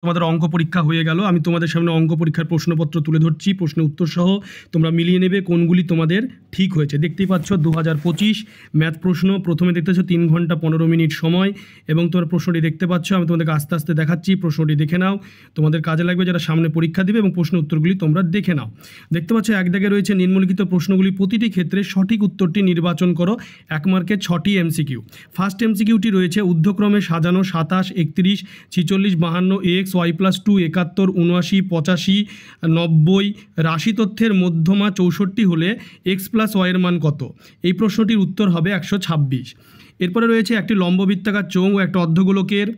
তোমাদের অঙ্ক পরীক্ষা হয়ে গেল। আমি তোমাদের সামনে অঙ্ক পরীক্ষার প্রশ্নপত্র তুলে ধরছি, প্রশ্নের উত্তর সহ তোমরা মিলিয়ে নেবে কোনগুলি তোমাদের ঠিক হয়েছে। দেখতেই পাচ্ছ 2025 ম্যাথ প্রশ্ন। প্রথমে দেখতেছ 3 ঘন্টা 15 মিনিট সময় এবং তোমার প্রশ্নটি দেখতে পাচ্ছ। আমি তোমাদেরকে আস্তে আস্তে দেখাচ্ছি, প্রশ্নটি দেখে নাও, তোমাদের কাজে লাগবে যারা সামনে পরীক্ষা দেবে, এবং প্রশ্ন উত্তরগুলি তোমরা দেখে নাও। দেখতে পাচ্ছ এক দাগে রয়েছে নিম্নলিখিত প্রশ্নগুলি প্রতিটি ক্ষেত্রে সঠিক উত্তরটি নির্বাচন করো। 1 মার্কের 6টি এমসিকিউ। ফার্স্ট এমসিকিউটি রয়েছে ঊর্ধ্বক্রমে সাজানো 27, 31, 46, 52 x y+2 71, 79, 85, 90 রাশি তথ্যের মধ্যমা 64 হলে x+y এর মান কত? এই প্রশ্নটির উত্তর হবে 126। এরপরে রয়েছে একটি লম্ববৃত্তাকার চোঙ ও একটা অর্ধগোলকের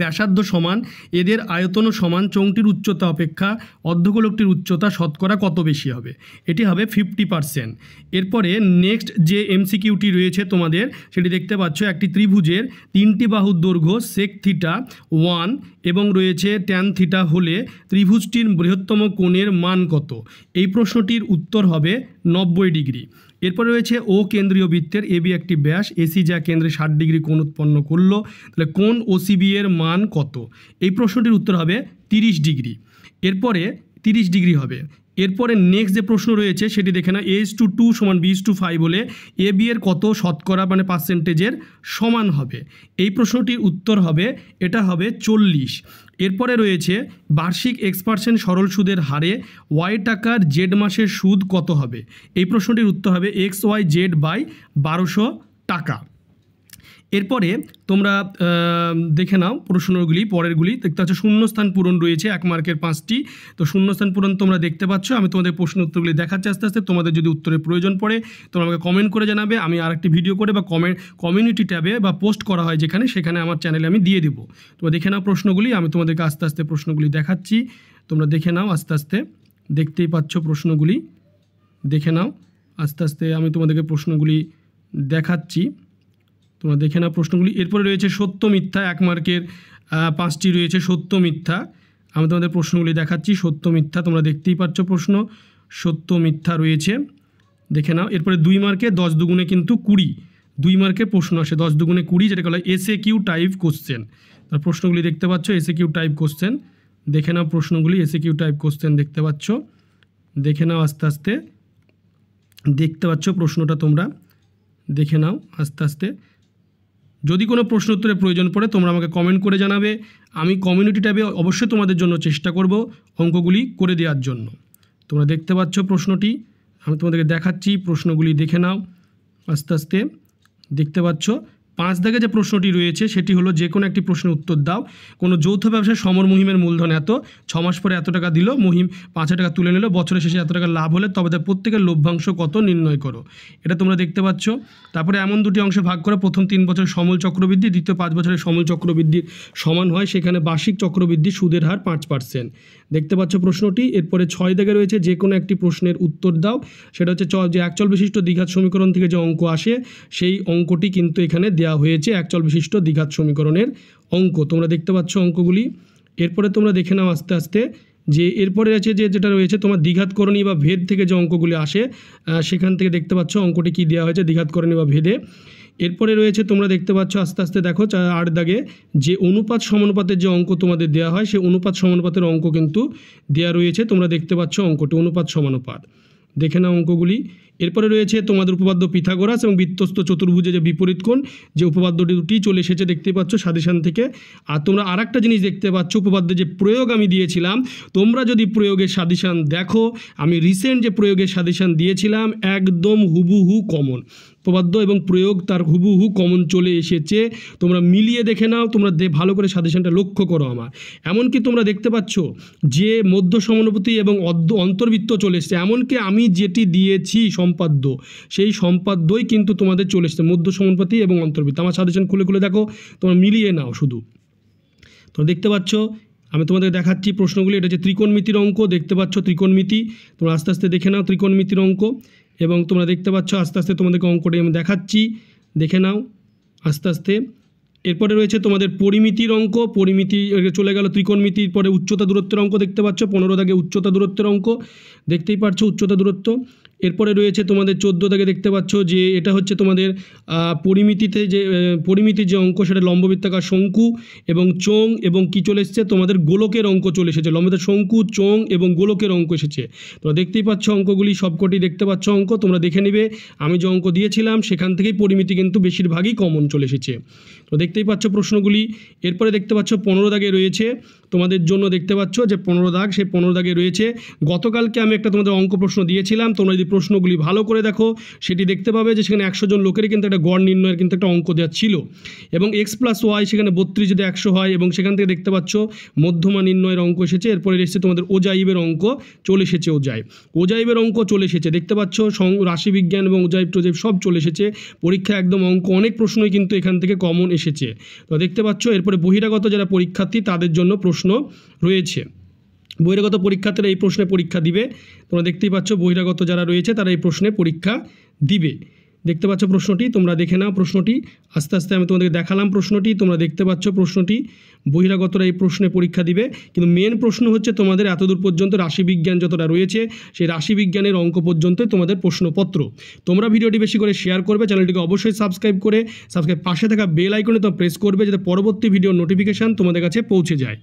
ব্যাসার্ধ সমান, এদের আয়তনও সমান, চোঙটির উচ্চতা অপেক্ষা অর্ধগোলকটির উচ্চতা শতকরা কত বেশি হবে? এটি হবে 50%। এরপরে নেক্সট যে এমসিকিউটি রয়েছে তোমাদের সেটি দেখতে পাচ্ছ, একটি ত্রিভুজের 3টি বাহুর দৈর্ঘ্য sec θ 1 এবং রয়েছে tan θ হলে ত্রিভুজটির বৃহত্তম কোণের মান কত? এই প্রশ্নটির উত্তর হবে 90 ডিগ্রি। এরপরে রয়েছে ও কেন্দ্রীয় বৃত্তের এবি একটি ব্যাস, এসি যা কেন্দ্রে 60 ডিগ্রি কোণ উৎপন্ন করলো, তাহলে কোণ ওসিবি এর মান কত? এই প্রশ্নটির উত্তর হবে 30 ডিগ্রি। এরপরে 30 ডিগ্রি হবে। এরপরে নেক্সট যে প্রশ্ন রয়েছে সেটি দেখে না, a:2 সমান b:5 হলে এ বি এর কত শতকরা মানে পার্সেন্টেজের সমান হবে? এই প্রশ্নটির উত্তর হবে, এটা হবে 40। এরপরে রয়েছে বার্ষিক x% সরল সুদের হারে y টাকার জেড মাসের সুদ কত হবে? এই প্রশ্নটির উত্তর হবে xyz/1200 টাকা। এরপরে তোমরা দেখে নাও প্রশ্নগুলি, পরেরগুলি দেখতে পাচ্ছ শূন্যস্থান পূরণ রয়েছে 1 মার্কের 5টি। তো শূন্যস্থান পূরণ তোমরা দেখতে পাচ্ছ। আমি তোমাদের প্রশ্ন উত্তরগুলি দেখাচ্ছি আস্তে আস্তে। তোমাদের যদি উত্তরের প্রয়োজন পড়ে তোমরা আমাকে কমেন্ট করে জানাবে, আমি আরেকটি ভিডিও করে বা কমিউনিটি ট্যাবে বা পোস্ট করা হয় সেখানে আমার চ্যানেলে আমি দিয়ে দেবো। তোমরা দেখে নাও প্রশ্নগুলি, আমি তোমাদেরকে আস্তে আস্তে প্রশ্নগুলি দেখাচ্ছি, তোমরা দেখে নাও আস্তে আস্তে। দেখতেই পাচ্ছ প্রশ্নগুলি, দেখে নাও আস্তে আস্তে, আমি তোমাদেরকে প্রশ্নগুলি দেখাচ্ছি, তোমরা দেখে নাও প্রশ্নগুলি। এরপরে রয়েছে সত্য মিথ্যা, 1 মার্কের 5টি রয়েছে সত্য মিথ্যা। আমি তোমাদের প্রশ্নগুলি দেখাচ্ছি, সত্য মিথ্যা তোমরা দেখতেই পাচ্ছ প্রশ্ন, সত্য মিথ্যা রয়েছে, দেখে নাও। এরপরে 2 মার্কে 10 দুগুণে কিন্তু 20, 2 মার্কের প্রশ্ন আসে 10 দুগুণে 20, যেটা বলা হয় SAQ টাইপ কোশ্চেন। তার প্রশ্নগুলি দেখতে পাচ্ছ, SAQ টাইপ কোশ্চেন, দেখে নাও প্রশ্নগুলি, SAQ টাইপ কোশ্চেন দেখতে পাচ্ছ, দেখে নাও আস্তে আস্তে, দেখতে পাচ্ছ প্রশ্নটা তোমরা দেখে নাও আস্তে আস্তে। যদি কোনো প্রশ্ন উত্তরের প্রয়োজন পড়ে তোমরা আমাকে কমেন্ট করে জানাবে, আমি কমিউনিটি ট্যাবে অবশ্যই তোমাদের জন্য চেষ্টা করব অঙ্কগুলি করে দেওয়ার জন্য। তোমরা দেখতে পাচ্ছ প্রশ্নটি, আমি তোমাদেরকে দেখাচ্ছি, প্রশ্নগুলি দেখে নাও আস্তে আস্তে। দেখতে পাচ্ছ 5 দাগে যে প্রশ্নটি রয়েছে সেটি হলো, যে কোনো একটি প্রশ্নের উত্তর দাও। কোনো যৌথ ব্যবসায় সমর মহিমের মূলধন এত, 6 মাস পরে এত টাকা দিল, মহিম 5,000 টাকা তুলে নিল, বছরের শেষে এত টাকা লাভ হলে তবে তার প্রত্যেকের লভ্যাংশ কত নির্ণয় করো। এটা তোমরা দেখতে পাচ্ছ। তারপরে এমন দুটি অংশে ভাগ করে প্রথম 3 বছরের সমূল চক্রবৃদ্ধি, দ্বিতীয় 5 বছরের সমূল চক্রবৃদ্ধির সমান হয়, সেখানে বার্ষিক চক্রবৃদ্ধি সুদের হার 5%। দেখতে পাচ্ছ প্রশ্নটি। এরপরে 6 দাগে রয়েছে, যে কোনো একটি প্রশ্নের উত্তর দাও। সেটা হচ্ছে যে একচল বিশিষ্ট দ্বিঘাত সমীকরণ থেকে যে অঙ্ক আসে সেই অঙ্কটি কিন্তু এখানে দেওয়া হয়েছে, একচল বিশিষ্ট দ্বিঘাত সমীকরণের অঙ্ক। তোমরা দেখতে পাচ্ছ অঙ্কগুলি। এরপরে তোমরা দেখে নাও আস্তে আস্তে, যে এরপরে আছে যেটা রয়েছে তোমার দ্বিঘাতকরণী বা ভেদ থেকে যে অঙ্কগুলি আসে সেখান থেকে দেখতে পাচ্ছ অঙ্কটি কী দেওয়া হয়েছে দ্বিঘাতকরণী বা ভেদে। এরপরে রয়েছে তোমরা দেখতে পাচ্ছ আস্তে আস্তে দেখো 8 দাগে, যে অনুপাত সমানুপাতের যে অঙ্ক তোমাদের দেওয়া হয় সেই অনুপাত সমানুপাতের অঙ্ক কিন্তু দেওয়া রয়েছে। তোমরা দেখতে পাচ্ছ অঙ্কটি অনুপাত সমানুপাত, দেখে নাও অঙ্কগুলি। এরপরে রয়েছে তোমাদের উপপাদ্য পিথাগোরাস এবং বৃত্তস্থ চতুর্ভুজে যে বিপরীত কোণ, যে উপপাদ্য দুটি চলে এসেছে দেখতে পাচ্ছ সাজেশন থেকে। আর তোমরা আরেকটা জিনিস দেখতে পাচ্ছ, উপপাদ্যে যে প্রয়োগ আমি দিয়েছিলাম, তোমরা যদি প্রয়োগের সাজেশন দেখো, আমি রিসেন্ট যে প্রয়োগের সাজেশন দিয়েছিলাম একদম হুবহু কমন, উপপাদ্য এবং প্রয়োগ তার হুবহু কমন চলে এসেছে। তোমরা মিলিয়ে দেখে নাও, তোমরা ভালো করে সাজেশনটা লক্ষ্য করো আমার। এমনকি তোমরা দেখতে পাচ্ছ যে মধ্য সমানুপাতি এবং অন্তর্বৃত্ত চলে এসেছে, এমনকি আমি যেটি দিয়েছি সম্পাদ্য, সেই সম্পাদ্যই কিন্তু তোমাদের চলে এসেছে, মধ্য সমানুপাতি এবং অন্তর্বৃত্ত। আমার সাজেশন খুলে খুলে দেখো, তোমরা মিলিয়ে নাও শুধু। তোমরা দেখতে পাচ্ছ, আমি তোমাদের দেখাচ্ছি প্রশ্নগুলি। এটা হচ্ছে ত্রিকোণমিতির অঙ্ক, দেখতে পাচ্ছ ত্রিকোণমিতি, তোমরা আস্তে আস্তে দেখে নাও ত্রিকোণমিতির অঙ্ক। এবং তোমরা দেখতে পাচ্ছ আস্তে আস্তে তোমাদেরকে অঙ্কটি আমি দেখাচ্ছি, দেখে নাও আস্তে আস্তে। এরপরে রয়েছে তোমাদের পরিমিতির অঙ্ক, পরিমিতি চলে গেল ত্রিকোণমিতির পরে উচ্চতা দূরত্বের অঙ্ক দেখতে পাচ্ছ, 15 দাগে উচ্চতা দূরত্বের অঙ্ক দেখতেই পাচ্ছ উচ্চতা দূরত্ব। এরপরে রয়েছে তোমাদের 14 দাগে দেখতে পাচ্ছ যে এটা হচ্ছে তোমাদের পরিমিতির যে অঙ্ক সেটা লম্ববৃত্তাকার শঙ্কু এবং চোঙ এবং কি চলে এসেছে তোমাদের গোলকের অঙ্ক চলে এসেছে। লম্ববৃত্তাকার শঙ্কু, চোঙ এবং গোলকের অঙ্ক এসেছে। তোমরা দেখতেই পাচ্ছ অঙ্কগুলি সবকটি দেখতে পাচ্ছ অঙ্ক, তোমরা দেখে নেবে। আমি যে অঙ্ক দিয়েছিলাম সেখান থেকেই পরিমিতি কিন্তু বেশিরভাগই কমন চলে এসেছে। তো দেখতেই পাচ্ছ প্রশ্নগুলি। এরপরে দেখতে পাচ্ছ 15 দাগে রয়েছে তোমাদের জন্য, দেখতে পাচ্ছ যে 15 দাগ, সেই 15 দাগে রয়েছে গতকালকে আমি একটা তোমাদের অঙ্ক প্রশ্ন দিয়েছিলাম। তোমরা যদি প্রশ্নগুলি ভালো করে দেখো সেটি দেখতে পাবে যে সেখানে 100 জন লোকেরই কিন্তু একটা গড় নির্ণয়ের কিন্তু একটা অঙ্ক দেওয়া ছিল এবং x+y সেখানে 32 যদি 100 হয় এবং সেখান থেকে দেখতে পাচ্ছ মধ্যমা নির্ণয়ের অঙ্ক এসেছে। এরপরে এসেছে তোমাদের ওজাইবের অঙ্ক চলে এসেছে, ওজাইবের অঙ্ক চলে এসেছে। দেখতে পাচ্ছ রাশিবিজ্ঞান এবং ওজাইব টোজাইব সব চলে এসেছে পরীক্ষা, একদম অঙ্ক অনেক প্রশ্নই কিন্তু এখান থেকে কমন এসেছে। তো দেখতে পাচ্ছ এরপরে বহিরাগত যারা পরীক্ষার্থী তাদের জন্য প্রশ্ন রয়েছে। বহিরাগত পরীক্ষার্থীরা এই প্রশ্নে পরীক্ষা দিবে। তোমরা দেখতেই পাচ্ছ বহিরাগত যারা রয়েছে তারা এই প্রশ্নে পরীক্ষা দিবে। দেখতে পাচ্ছ প্রশ্নটি, তোমরা দেখে নাও প্রশ্নটি। আস্তে আস্তে আমি তোমাদেরকে দেখালাম প্রশ্নটি, তোমরা দেখতে পাচ্ছ প্রশ্নটি। বহিরাগতরা এই প্রশ্নে পরীক্ষা দিবে, কিন্তু মেন প্রশ্ন হচ্ছে তোমাদের এতদূর পর্যন্ত রাশিবিজ্ঞান যতটা রয়েছে সেই রাশিবিজ্ঞানের অঙ্ক পর্যন্ত তোমাদের প্রশ্নপত্র। তোমরা ভিডিওটি বেশি করে শেয়ার করবে, চ্যানেলটিকে অবশ্যই সাবস্ক্রাইব পাশে থাকা বেল আইকনে তোমরা প্রেস করবে যাতে পরবর্তী ভিডিওর নোটিফিকেশান তোমাদের কাছে পৌঁছে যায়।